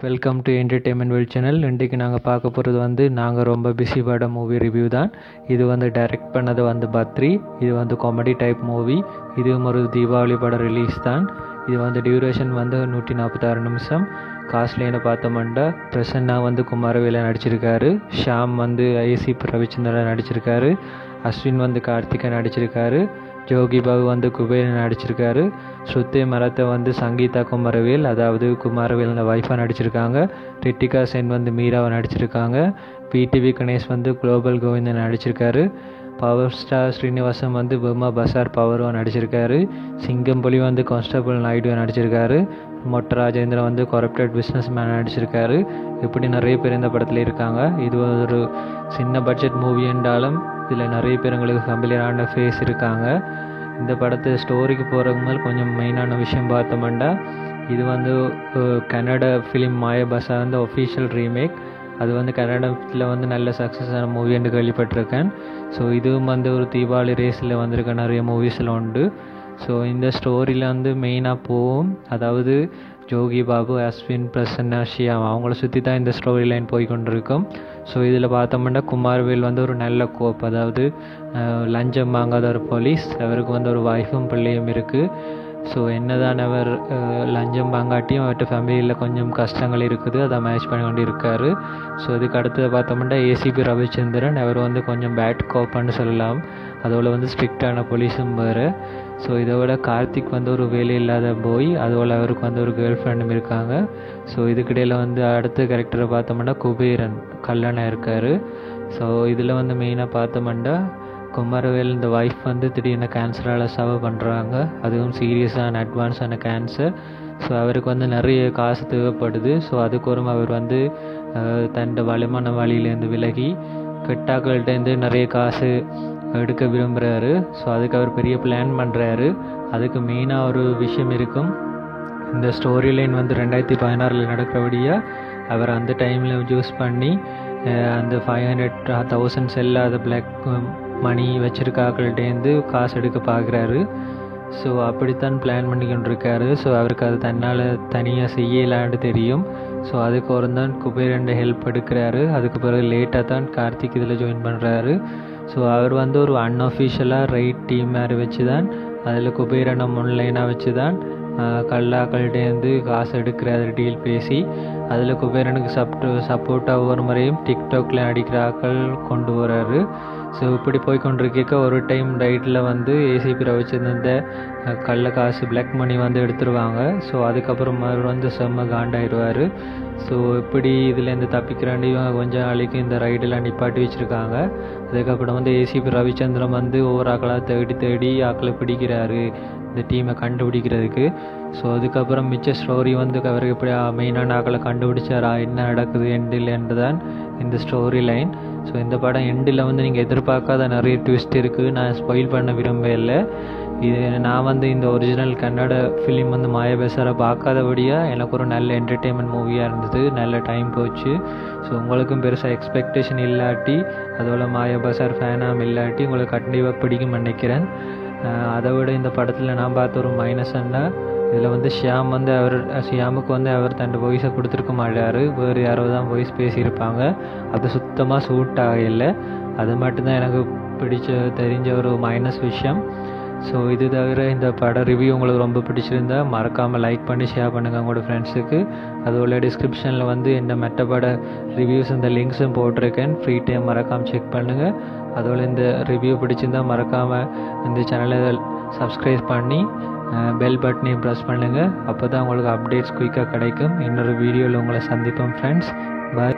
Welcome to entertainment world channel. இன்றைக்கு நாங்கள் பார்க்க போகிறது நாங்கள் ரொம்ப பிஸி பட மூவி ரிவ்யூ தான். இது டைரக்ட் பண்ணது பத்ரி. இது காமெடி டைப் மூவி. இதுவும் ஒரு தீபாவளி படம் ரிலீஸ் தான். இது டியூரேஷன் 146 நிமிஷம். காஸ்ட்லின்னு பார்த்தோம்னா பிரசன்னா குமாரவேலன் நடிச்சிருக்காரு. ஷாம் ஐசி ரவிச்சந்திரன் நடிச்சிருக்காரு. அஸ்வின் கார்த்திகா நடிச்சிருக்காரு. ஜோகி பாபு குபேரன் நடிச்சிருக்காரு. ஸ்ருதி மரத்தை சங்கீதா குமாரவேல், அதாவது குமாரவேல் வைஃபாக நடிச்சிருக்காங்க. ரித்திகா சென் மீராவை நடிச்சிருக்காங்க. பிடிவி கணேஷ் குளோபல் கோவிந்தன் நடிச்சிருக்காரு. பவர் ஸ்டார் ஸ்ரீனிவாசன் பர்மா பசார் பவரோ நடிச்சிருக்காரு. சிங்கம்பொலி கான்ஸ்டபிள் நாயுடு நடிச்சிருக்காரு. மொட்ட ராஜேந்திரன் கரப்டட் பிஸ்னஸ் மேன் நடிச்சிருக்காரு. இப்படி நிறைய பேர் இந்த படத்தில் இருக்காங்க. இது ஒரு சின்ன பட்ஜெட் மூவி என்றாலும் இதில் நிறைய பேர் உங்களுக்கு ஃபெமிலியரான ஃபேஸ் இருக்காங்க. இந்த படத்தை ஸ்டோரிக்கு போகிறதுக்கு முதல் கொஞ்சம் மெயினான விஷயம் பார்த்தோம்னா, இது கன்னட ஃபிலிம் மாயபசா ஒஃபிஷியல் ரீமேக். அது கன்னடத்தில் நல்ல சக்ஸஸான மூவி என்று கேள்விப்பட்டிருக்கேன். ஸோ இதுவும் ஒரு தீபாவளி ரேஸில் வந்திருக்க நிறைய மூவிஸில் உண்டு. ஸோ இந்த ஸ்டோரியில் மெயினாக போகும். அதாவது ஜோகி பாபு, அஸ்வின், பிரசன்னா, ஷியாம் அவங்கள சுற்றி தான் இந்த ஸ்டோரி லைன் போய்கொண்டிருக்கும். ஸோ இதில் பார்த்தோம்னா குமாரவேல் ஒரு நல்ல கோப், அதாவது லஞ்சம் வாங்காத ஒரு போலீஸ். அவருக்கு ஒரு வைஃபும் பிள்ளையும் இருக்குது. ஸோ என்னதான் அவர் லஞ்சம் வாங்காட்டியும் அவர்கிட்ட ஃபேமிலியில் கொஞ்சம் கஷ்டங்கள் இருக்குது, அதை மேனேஜ் பண்ணி கொண்டு இருக்கார். ஸோ இதுக்கு அடுத்தது பார்த்தோம்னா ஏசிபி ரவிச்சந்திரன். அவர் கொஞ்சம் பேட் கோப்பான்னு சொல்லலாம். அதோட ஸ்ட்ரிக்டான போலீஸும் வேறு. ஸோ இதை விட கார்த்திக் ஒரு வேலை இல்லாத போய், அதோட அவருக்கு ஒரு கேர்ள் ஃப்ரெண்டும் இருக்காங்க. ஸோ இதுக்கிடையில் அடுத்த கேரக்டரை பார்த்தோம்னா குபேரன் கல்யாணம் இருக்கார். ஸோ இதில் மெயினாக பார்த்தோம்னா குமாரவேல் இந்த ஒய்ஃப் திடீர்னு கேன்சரால் சர்வ் பண்ணுறாங்க. அதுவும் சீரியஸான அட்வான்ஸான கேன்சர். ஸோ அவருக்கு நிறைய காசு தேவைப்படுது. ஸோ அதுக்கோரம் அவர் தன் வளமான வழியிலேருந்து விலகி கெட்டாக்கள்கிட்டேருந்து நிறைய காசு எடுக்க விரும்புகிறாரு. ஸோ அதுக்கு அவர் பெரிய பிளான் பண்ணுறாரு. அதுக்கு மெயினாக ஒரு விஷயம் இருக்கும். இந்த ஸ்டோரி லைன் 2016 நடக்கிறபடியாக அவர் அந்த டைமில் யூஸ் பண்ணி அந்த 500,000 செல்லாத பிளாக் மணி வச்சுருக்காக்கள்கிட்டேருந்து காசு எடுக்க பார்க்குறாரு. ஸோ அப்படித்தான் பிளான் பண்ணிக்கிட்டு இருக்காரு. ஸோ அவருக்கு அது தன்னால் தனியாக செய்யலான்னு தெரியும். ஸோ அதுக்கு ஒரு தான் குபேரண்ட ஹெல்ப் எடுக்கிறாரு. அதுக்கு பிறகு லேட்டாக தான் கார்த்திக் இதில் ஜாயின் பண்ணுறாரு. ஸோ அவர் ஒரு அன்அஃபிஷியலாக ரைட் டீம் மாதிரி வச்சு தான், அதில் குபேரனை முன்லைனாக வச்சு தான் கல்லாக்கள்கிட்டேருந்து காசு எடுக்கிறாரு டீல் பேசி. அதில் குபேரனுக்கு சப்போர்ட்டாக ஒவ்வொரு முறையும் டிக்டாக்ல அடிக்கிற ஆக்கள் கொண்டு வர்றாரு. ஸோ இப்படி போய்கொண்டிருக்க ஒரு டைம் ரைட்டில் ஏசிபி வச்சுருந்த கள்ள காசு பிளாக் மணி எடுத்துருவாங்க. ஸோ அதுக்கப்புறம் அவர் செம்ம காண்டாயிடுவார். ஸோ இப்படி இதுலேருந்து தப்பிக்கிறாண்டி கொஞ்சம் நாளைக்கு இந்த ரைடெல்லாம் நிப்பாட்டி வச்சுருக்காங்க. அதுக்கப்புறம் ஏசிபி ரவிச்சந்திரன் ஒவ்வொரு ஆக்களாக தேடி ஆக்களை பிடிக்கிறாரு இந்த டீமை கண்டுபிடிக்கிறதுக்கு. ஸோ அதுக்கப்புறம் மிச்ச ஸ்டோரி அவருக்கு எப்படி மெயினான ஆக்களை கண்டுபிடிச்சாரா, என்ன நடக்குது எண்டில் என்று தான் இந்த ஸ்டோரி லைன். ஸோ இந்த படம் எண்டில் நீங்கள் எதிர்பார்க்காத நிறைய ட்விஸ்ட் இருக்குது. நான் ஸ்பாயில் பண்ண விரும்பலை. இது நான் இந்த ஒரிஜினல் கன்னட ஃபிலிம் மாயபசாரை பார்க்காதபடியாக எனக்கு ஒரு நல்ல என்டர்டெயின்மெண்ட் மூவியாக இருந்தது. நல்ல டைம் போச்சு. ஸோ உங்களுக்கும் பெருசாக எக்ஸ்பெக்டேஷன் இல்லாட்டி, அதோட மாயபசார் ஃபேனாக இல்லாட்டி உங்களுக்கு கண்டிப்பாக பிடிக்கும் நினைக்கிறேன். அதை விட இந்த படத்தில் நான் பார்த்த ஒரு மைனஸ்ன்னா, இதில் ஷியாம் ஷியாமுக்கு அவர் தன் வாய்ஸை கொடுத்துருக்க மாட்டார். வேறு யாரோ தான் வாய்ஸ் பேசியிருப்பாங்க. அது சுத்தமாக சூட் ஆகலை. அது மட்டும்தான் எனக்கு தெரிஞ்ச ஒரு மைனஸ் விஷயம். ஸோ இது தவிர இந்த பட ரிவ்யூ உங்களுக்கு ரொம்ப பிடிச்சிருந்தா மறக்காமல் லைக் பண்ணி ஷேர் பண்ணுங்கள் உங்களோட ஃப்ரெண்ட்ஸுக்கு. அதோட டிஸ்கிரிப்ஷனில் இந்த மெட்ட பட ரிவ்யூஸ் இந்த லிங்க்ஸும் போட்டிருக்கேன். ஃப்ரீ டைம் மறக்காமல் செக் பண்ணுங்கள். அதோட இந்த ரிவ்யூ பிடிச்சிருந்தால் மறக்காமல் இந்த சேனலை சப்ஸ்கிரைப் பண்ணி பெல் பட்டனையும் ப்ரெஸ் பண்ணுங்கள். அப்போ தான் உங்களுக்கு அப்டேட்ஸ் குயிக்காக கிடைக்கும். இன்னொரு வீடியோவில் உங்களை சந்திப்போம் ஃப்ரெண்ட்ஸ். பாய்.